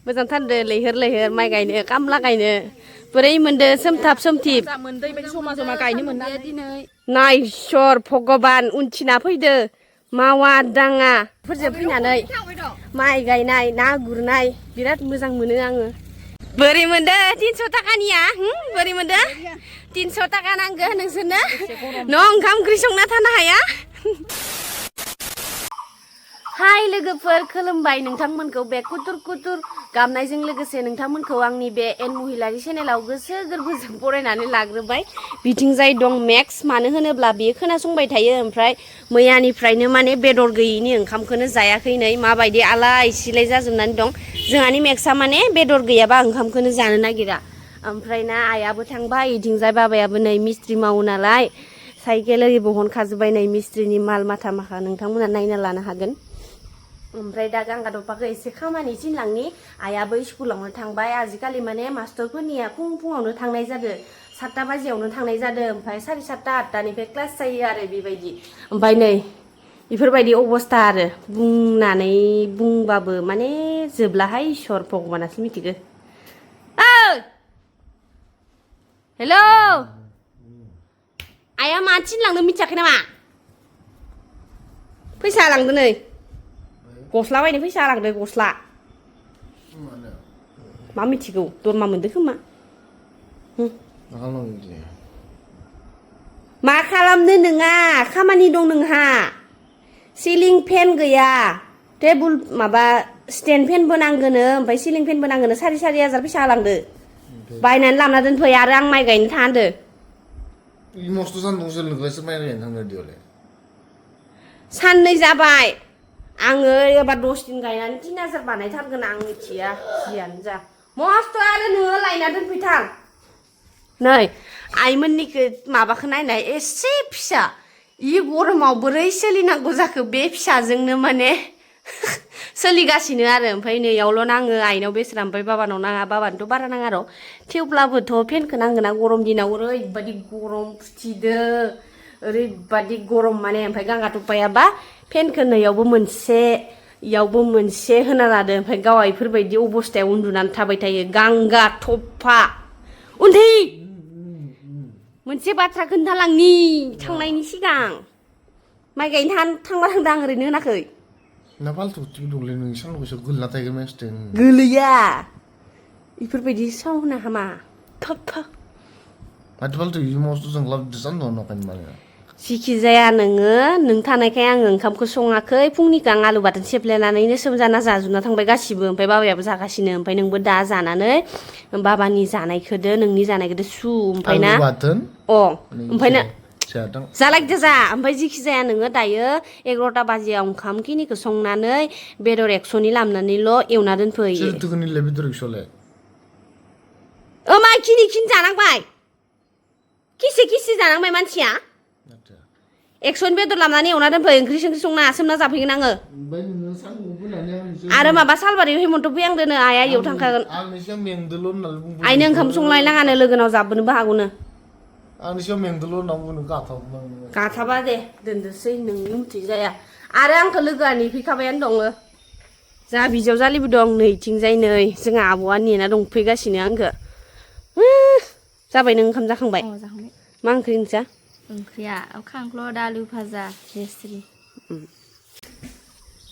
मोजांथारदो लैहोर माइ गायनो खामला गायनो बोरै मोनदो सोमथाब सोमथिब मोनदै बायदि जमा जमा गायनो मोननानै दिनै नाय इसोर भगबान उनथिना फैदो मावा दाङा फोरजों फैनानै माइ गायनाय ना गुरनाय बिराद मोजां मोनो आङो बोरै मोनदो 300 थाखानिया बोरै मोनदो 300 थाखा नांगो नोंसोरनो न' ओंखाम ओंख्रि संना थानो हाया हाय लोगोफोर खुलुमबाय नोंथांमोनखौ बे कुतुर गाबनायजों लोगोसे नोंथांमोनखौ आंनि बे एन महिलारि चेनेलाव गोसो गोरबोजों बरायनानै लाग्रोबाय बिथिंजाय दं मेक्स मानो होनोब्ला बियो खोनासंबाय थायो ओमफ्राय मैयानिफ्रायनो माने बेदर गैयिनि ओंखामखौनो जायाखै नै माबायदि आलाय सिलाय जाजोबनानै दं जोंहानि मेक्सआ माने बेदर गैयाबा ओंखामखौनो जानो नागिरा ओमफ्राय ना आयाबो थांबाय इथिंजाय बाबायाबो नै मिस्ट्रि मावो नालाय साइकेल ओरै बहनखाजोब्बाय नै मिस्ट्रिनि माल माथा माखा नोंथांमोना नायना लानो हागोन ओमफ्राय दा गांगा दफाखौ एसे खामानि थिनलांनि आयाबो स्कुलावनो थांबाय आजिखालि माने मास्टरफोरनिया फुङावनो थांनाय जादों 7टा बाजियावनो थांनाय जादों ओमफ्राय 7:30 8टानिफ्राय क्लास जायो आरो बेबायदि ओमफ्राय नै बेफोरबायदि अबस्था आरो बुंनानै बुंबाबो माने जोबलाहाय इसोर भगबानासो मिथिगो हेल' आया मा थिनलांनो मिथियाखै नामा फैसा लांदो नै गस्ला बायनो फैसा लांदो गस्ला मा मिथिगौ दरमा मोनदो खोमा मा खालामनो नोङा खामानि दं नोंहा सिलिं फेन गैया टेबुल माबा स्टेन्ड फेनबो नांगोनो ओमफ्राय सिलिं फेनबो नांगोनो 4,000 फैसा लांदो बायनानै लाना दोनफै आरो आं माइ गायनो थांदो साननै जाबाय आङो एबार 10 दिन गायनानै 3,000 बानायथारगोन आं मिथिया जियानो जा मस्त आरो नोङो लायना दोनफैथार नै आइमोननिखौ माबाखौ नायनाय एसे फिसा इ गरमाव बोरै सोलिनांगौ जाखो बे फिसाजोंनो माने सोलिगासिनो आरो ओमफ्राय नैयावल' नाङो आइनाव बेसेरा ओमफ्राय बाबानाव नाङा बाबानोथ' बारा नाङा र' थेवब्लाबोथ' फेनखौ नांगोना गरम दिनाव ओरैबादि गरम फुथिदो ओरैबादि गरम माने ओमफ्राय गांगा थफायाबा फेनखौ नैयावबो मोनसे इयावबो मोनसे होना लादो ओमफ्राय गावा इफोरबायदि अबस्थायाव उन्दुनानै थाबाय थायो गांगा थफा उन्दै मोनसे बाथ्रा खोन्थालांनि थांनायनि सिगां माइ गायनो थांबा थांदां ओरैनो होनाखै गोलैया इफोरबायदि सावना हामा जिखि जाया नोङो नों थानायखाय आङो ओंखामखौ सङाखै फुंनिखौ आं आलु बाथोन सेफ्लेनानैनो सोमजाना जाजुबना थांबाय गासिबो ओमफ्राय बाबायाबो जागासिनो ओमफ्राय नोंबो दा जानानै बाबानि जानायखौदो नोंनि जानायखौदो सु ओमफ्राय ना ओमफ्राय ना जालायदो जा ओमफ्राय जिखि जाया नोङो दायो 11टा बाजियाव ओंखाम खिनिखौ संनानै बेदर 100नि लामनानैल' एवना दोनफै माइ खिनि जानांबाय किसे जानांबाय मानसिया 100नि बेदर लामनानै एवना दोनफै ओंख्रि संना सोमना जाफैगोन आङो आरो माबा सालबारि हेमन्त फैहांदोनो आइया इयाव थांखागोन आइनो ओंखाम संलायनाङानो लोगोनाव जाबोनोबो हागौनो गाथाबा दे दोनदोसै नोंनि मथै जाया आरो आंखौ लोगोआ नेफैखाबायानो दङ जा बिजाव जालिबो दं नैथिंजाय नै जोंहा आब'आ नेना दंफैगासिनो आंखौ जाबाय नों ओंखाम जाखांबाय मा ओंख्रि नोंसा ओंख्रिया खांख्लर आलु भाजा लेस्रि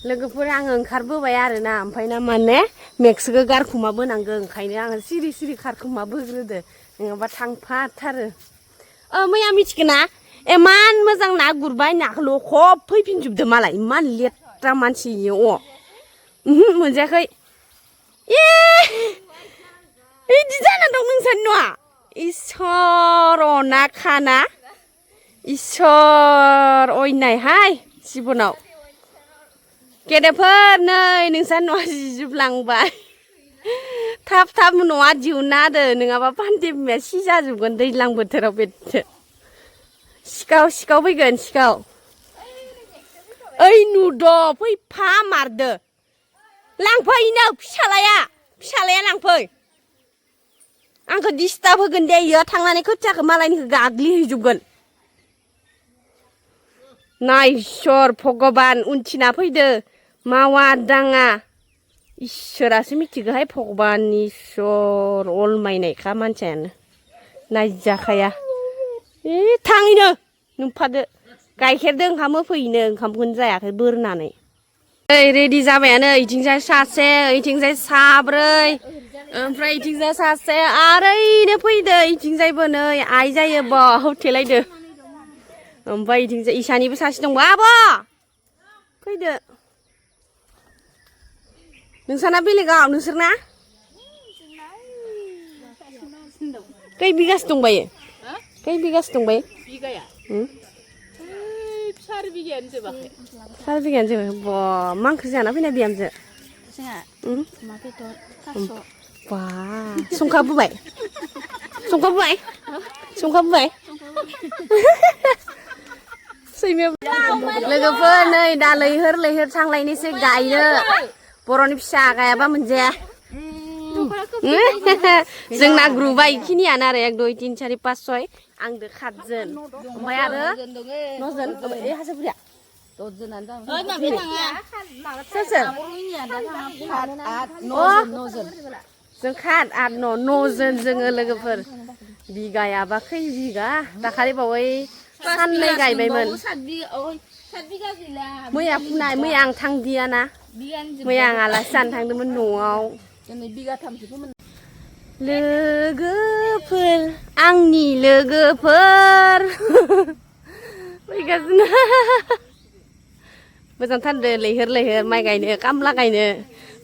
लोगोफोर आङो ओंखारबोबाय आरोना ओमफ्राय ना माने मेक्सखौ गारखुमा बोनांगौ ओंखायनो आङो सिरि खारखुमा बोग्रोदो नङाबा थांफाथारो मैया मिथिगोन ना इमान मोजां ना गुरबाय नाखौ लखब फैफिनजोबदो मालाय इमान लेथ्रा मानसि मोनजायाखै बिदि जाना दं नोंसानि न'आ इसोर अना खाना इसोर अयनायहाय जिबनाव गेदेरफोर नै नोंसानि न'आ जिजोबलांबाय थाब न'आ दिहुनना होदो नङाबा फान्थि बिमाया सिजाजोबगोन दैज्लां बोथोराव बेदो सिखाव फैगोन सिखाव ओइ नुद' फैफा मारदो लांफैनो फिसालाया लांफै आंखौ डिस्टार्ब होगोन दे इयो थांनानै खोथियाखौ मालायनिखौ गाग्लिहैजोबगोन नाय इसोर भगबान उनथिना फैदो मावा दाङा इसोरासो मिथिगोहाय भगबान इसोर अलमायनायखा मानसियानो नायजाखाया थाङैनो नुफादो गाइखेरदो ओंखाम होफैनो ओंखामखौनो जायाखै बोरनानै ओइ रेडि जाबायानो इथिंजाय सासे इथिंजाय साब्रै ओमफ्राय इथिंजाय सासे आरो इनो फैदो इथिंजायबो नै आइ जायो ब होथेलायदो ओमफ्राय इथिंजाय इसानिबो सासे दंबो आब' फैदो नोंसाना बेलेगाव नोंसोरना खै बिगासो दंबायो खै बिगासो दंबायो बिगाया 4 बिगायानो जोबाखै 4 बिगायानो जोबाखै ब मा ओंख्रि जाना फैनाय बिहामजो जोंहा अमा बेदर थास' बा संखाबोबाय संखाबोबाय संखाबोबाय लोगोफोर नै दा लैहोर लैहोर थांलायनोसै गायनो बर'नि फिसा गायाबा मोनजाया जोंना ग्रुपा इखिनियानो आरो 1 2 3 4 5 6 आंदो 7 जोन ओमफ्राय आरो 9 जोन ए हाजोफुरिया 10 जोनानो दं सोर सोर 9 जोन 8 9 जोन जोङो लोगोफोर बिगायाबा खै बिगा दाखालि बावै साननै गायबायमोन मैया फुनाय मैया आं थांदियाना मैया आं आलासि जानो थांदोंमोन न'आव लोगोफोर आंनि लोगोफोर फैगासिनो मोजांथारदो लैहोर लैहोर माइ गायनो खामला गायनो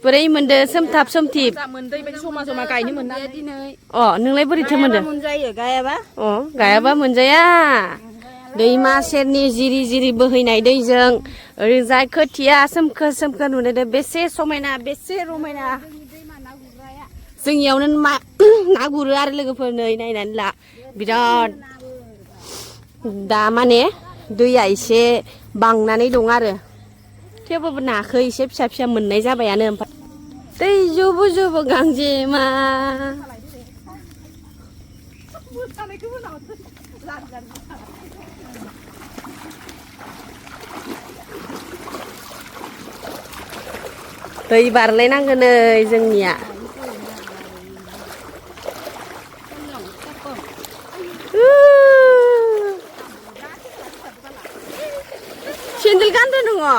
बोरै मोनदो सोमथाब सोमथिब मोनदै बायदि जमा जमा गायनो मोननाय दिनै अ नोंलाय बोरैथो मोनदो मोनजायो गायाबा अ गायाबा मोनजाया दैमा सेरनि जिरि जिरि बोहैनाय दैजों ओरैजाय खोथिया सोमखोर सोमखोर नुनायदो बेसे समायना बेसे रमायना जोंनियावनो ना गुरो आरो लोगोफोर नै नायनानै ला बिराद दा माने दैया एसे बांनानै दं आरो थेवबाबो नाखौ एसे फिसा फिसा मोननाय जाबायानो ओमफ्राय दै जुबु जुबु गांजेमा दै बारलायनांगौ नै जोंनिया सेन्देल गानदो नोङो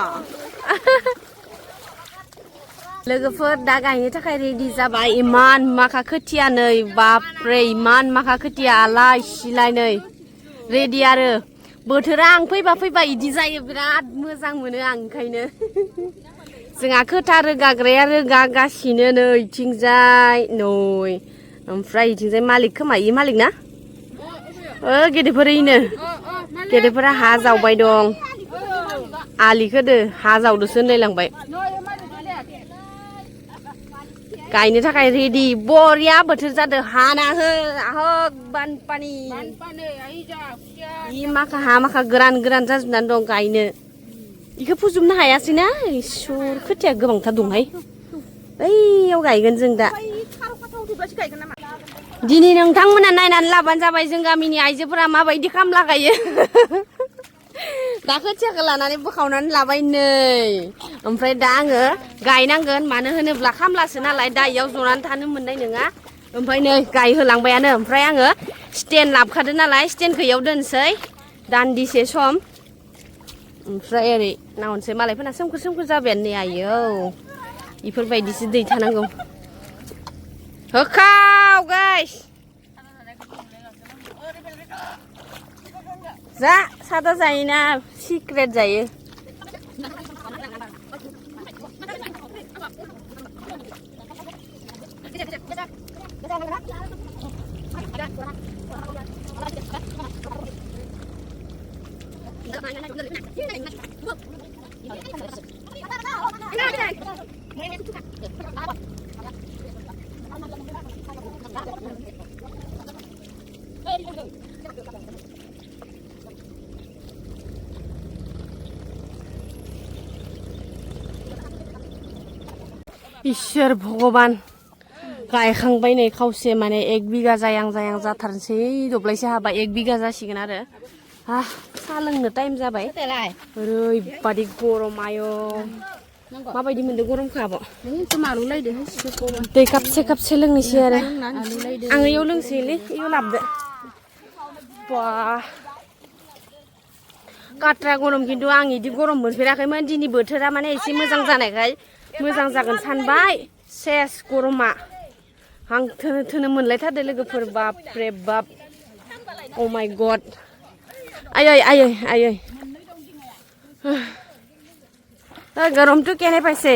लोगोफोर दा गायनो थाखाय रेडि जाबाय इमान माखा खोथिया नै बापरे इमान माखा खोथिया आलाय सिलाय नै रेडि आरो बोथोरा आं फैबा इदि जायो बिराद मोजां मोनो आं ओंखायनो जोंहा खोथा रोगाग्राया रोगागासिनो नै इथिंजाय नै ओमफ्राय इथिंजाय मालिक खोमा इ मालिक ना गेदेरफोरैनो गेदेरफोरा हा जावबाय दं आलिखोदो हा जावदोसो होनलायलांबाय गायनो थाखाय रेडि बरिया बोथोर जादों हाना हो आहक बानपानि इ माखा हा माखा गोरान गोरान जाजोबनानै दं गायनो इखौ फोजोबनो हायासैना इसोर खोथिया गोबांथार दंहाय ओइयाव गायगोन जों दा दिनै नोंथांमोना नायनानै लाबानो जाबाय जों गामिनि आइजोफोरा माबायदि खामला गायो दा खोथियाखौ लानानै बोखावनानै लाबाय नै ओमफ्राय दा आङो गायनांगोन मानो होनोब्ला खामलासो नालाय दा इयाव जनानै थानो मोननाय नङा ओमफ्राय नै गायहोलांबायानो ओमफ्राय आङो स्टेन्ड लाबोखादों नालाय स्टेन्डखौ इयाव दोनसै दान्दिसे सम ओमफ्राय ओरै नाहनसै मालायफोरना सोमखोर सोमखोर जाबायानो नै आयौ इफोरबायदिसो दै थानांगौ होखाव गाइस जा सादा जायोना सिक्रेट जायो इसोर भगवान गायखांबाय नै खावसे माने 1 बिगा जायां जायां जाथारनोसै दब्लायसे हाबा 1 बिगा जासिगोन आरो साहा लोंनो टाइम जाबाय ओरैबादि गरम आयौ माबायदि मोनदों गरमखौ आब' मालुलायदो दै कापसे लोंनोसै आरो आं इयाव लोंसैलै इयाव लाबोदो बा काट्रा गरम खिन्थु आं इदि गरम मोनफेराखैमोन दिनै बोथोरा माने एसे मोजां जानायखाय मोजां जागोन सानबाय सेस गरमा हां थोनो मोनलायथारदो लोगोफोर बाप रे बाप अ माय गड आयै গৰমটো কেনে পাইছে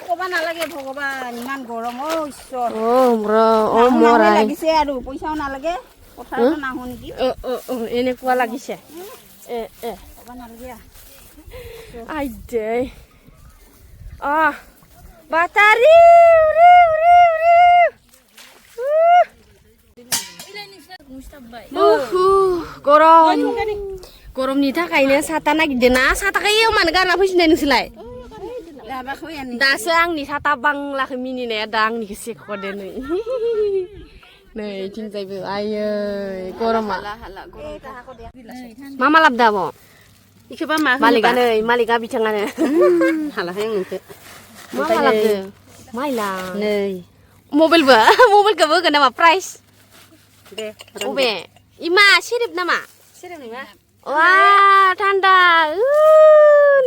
ক'ব নালাগে ভগৱান ইমান গৰম ঈশ্বৰ মৰাই লাগিছে আৰু পইচাও নালাগে পথাৰত নাহো নেকি এনেকুৱা লাগিছে ক'ব নালাগে আই দে বাতাৰি गरमनि थाखायनो साथा नागिरदों ना साथाखौ एव मानो गारना फैसिनाय नोंसोरलाय दासो आंनि साथा बांलाखौ मिनिनाया दा आंनिखौ सेख'दो नै थिंजायबो आयै गरमा मा लाबोदो आब' इखौबा मा मालिका बिथाङानो हालाहाय आं नोंखौ मा लाबोदो माइला नै मबाइलखौबो होगोन नामा प्राइस दे अबे इमा सेरेब नामा सेरेब नङा वा थान्दा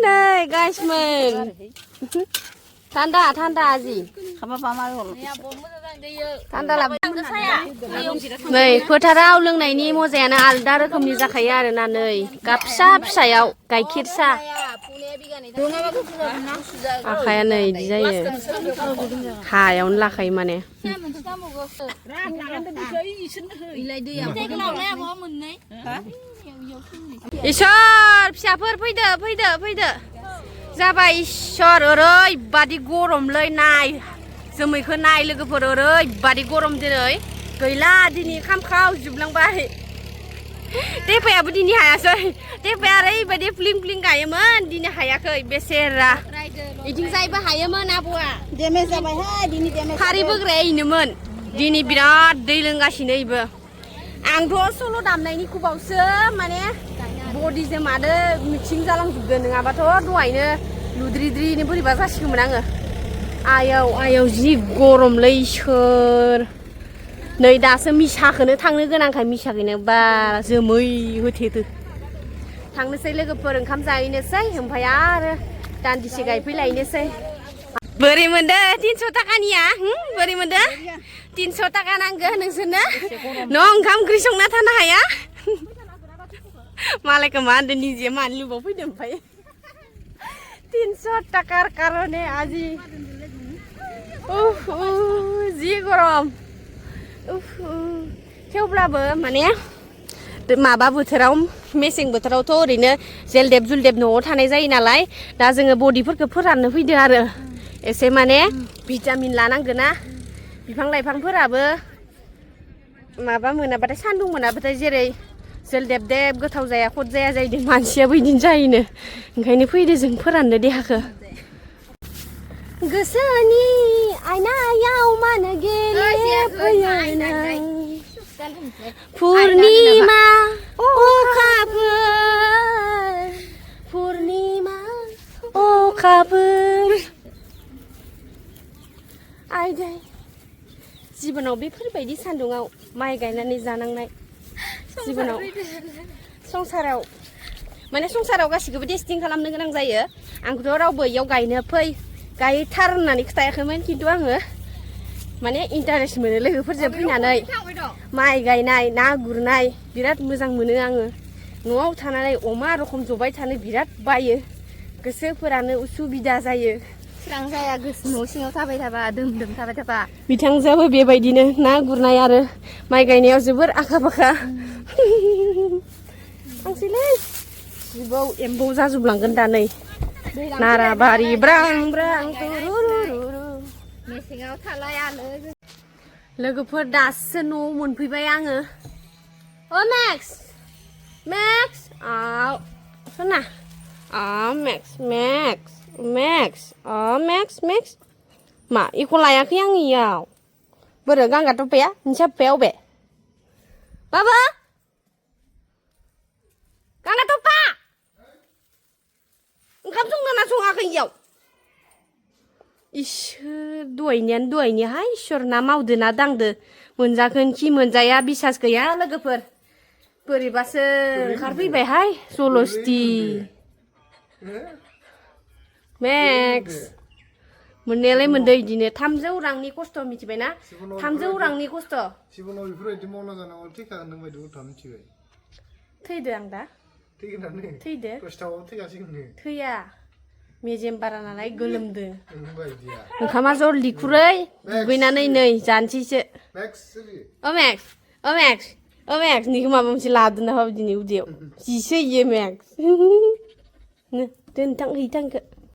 नै गाइसमोन थान्दा आजि खाबा पामा थान्दा नै फोथाराव लोंनायनि मजायानो आलदा रोखोमनि जाखायो आरोना नै काप फिसायाव गाइखेर सा आखाया नै इदि जायो हायावनो लाखायो माने इसोर फिसाफोर फैदो जाबाय इसोर ओरैबादि गरमलै नाय जोमैखौ नाय लोगोफोर ओरैबादि गरम दिनै गैला दिनै खामखाव जोबलांबाय टेपायाबो दिनै हायासै टेपाया ओरैबादि फ्लिं गायोमोन दिनै हायाखै बेसेरा इथिंजायबो हायोमोन आब'आ डेमेज जाबायहाय दिनै डेमेज फारि बोग्राया इनोमोन दिनै बिराद दै लोंगासिनो इबो आंथ' सल' दामनायनि खुबावसो माने बडिजों मादो मिक्सिं जालांजोबदो नङाबाथ' दहायनो लुद्रिद्रिनो बोरैबा जासिगौमोन आङो आयौ जि गरमलै इसोर नै दासो मिसाखौनो थांनो गोनांखाय मिसाखैनो बारा जोमै होथेदो थांनोसै लोगोफोर ओंखाम जाहैनोसै ओमफ्राय आरो दान्दिसे गायफैलायनोसै बोरै मोनदो 300 थाखानिया बोरै मोनदो 300 थाखा नांगो नोंसोरनो न' ओंखाम ओंख्रि संना थानो हाया मालायखौ मा होनदों निजे मानो लुबाव फैदों ओमफ्राय 300 टाकार कारणे आजि जि गरम थेवब्लाबो माने माबा बोथोराव मेसें बोथोरावथ' ओरैनो जेलदेब जुलदेब न'आव थानाय जायो नालाय दा जोङो बडिफोरखौ फोराननो फैदो आरो एसे माने भिटामिन लानांगोना बिफां लाइफांफोराबो माबा मोनाबाथाय सान्दुं मोनाबाथाय जेरै जेलदेब गोथाव जाया खद जाया जाहैदों मानसियाबो बिदिनो जायोनो ओंखायनो फैदो जों फोराननो देहाखौ गोसोनि आयनायाव मानो गेले फैयो पुर्निमा अखाफोर आयदै जिबनाव बेफोरबायदि सान्दुङाव माइ गायनानै जानांनाय जिबनाव संसाराव गासिखौबो टेस्टिं खालामनो गोनां जायो आंखौथ' रावबो इयाव गायनो फै गायथार होननानै खिथायाखैमोन खिन्थु आङो माने इन्टारेस्ट मोनो लोगोफोरजों फैनानै माइ गायनाय ना गुरनाय बिराद मोजां मोनो आङो न'आव थानानै अमा रखम जबाय थानो बिराद बायो गोसोफोरानो उसुबिदा जायो स्रां जाया गोसो न' सिङाव थाबाय थाबा दोम थाबाय थाबा बिथांजोआबो बेबायदिनो ना गुरनाय आरो माइ गायनायाव जोबोर आखा फाखा आंसैलै जिबौ एम्बौ जाजोबलांगोन दा नै नाराबारि ब्रां मेसेङाव थालायानो लोगोफोर दासो न'आव मोनफैबाय आङो अ मेक्स सना मेक्स मा इखौ लायाखै आं इयाव बोरो गांगा टपाया नोंसा बिफाया अबे बाबा गांगा टपा ओंखाम संदोंना सङाखै इयाव इसोर दहायनिहाय इसोर ना मावदो ना दांदो मोनजागोन खि मोनजाया बिसास गैया लोगोफोर बोरैबासो ओंखारफैबायहाय जलस्ति मेक्स मोननायालाय मोनदो इदिनो 300 रांनि खस्थ' मिथिबायना 300 रांनि खस्थ' सिबनाव बेफोरबायदि मावना जानांगौ थैखागोन नों बायदि गथ'आ मिथिबाय थैदो आं दा थैगोनानो थैदो खस्थ'आव थैगासिनो थैया मेजेम बारा नालाय गोलोमदो बायदिया ओंखामा जलदि खुरै दुगैनानै नै जानोसैसो मेक्स सोलि ओ मेक्स निखौ माबा मोनसे लादों ना दिनै उदैयाव जिसो इयो मेक्स दोनथां हैथांखो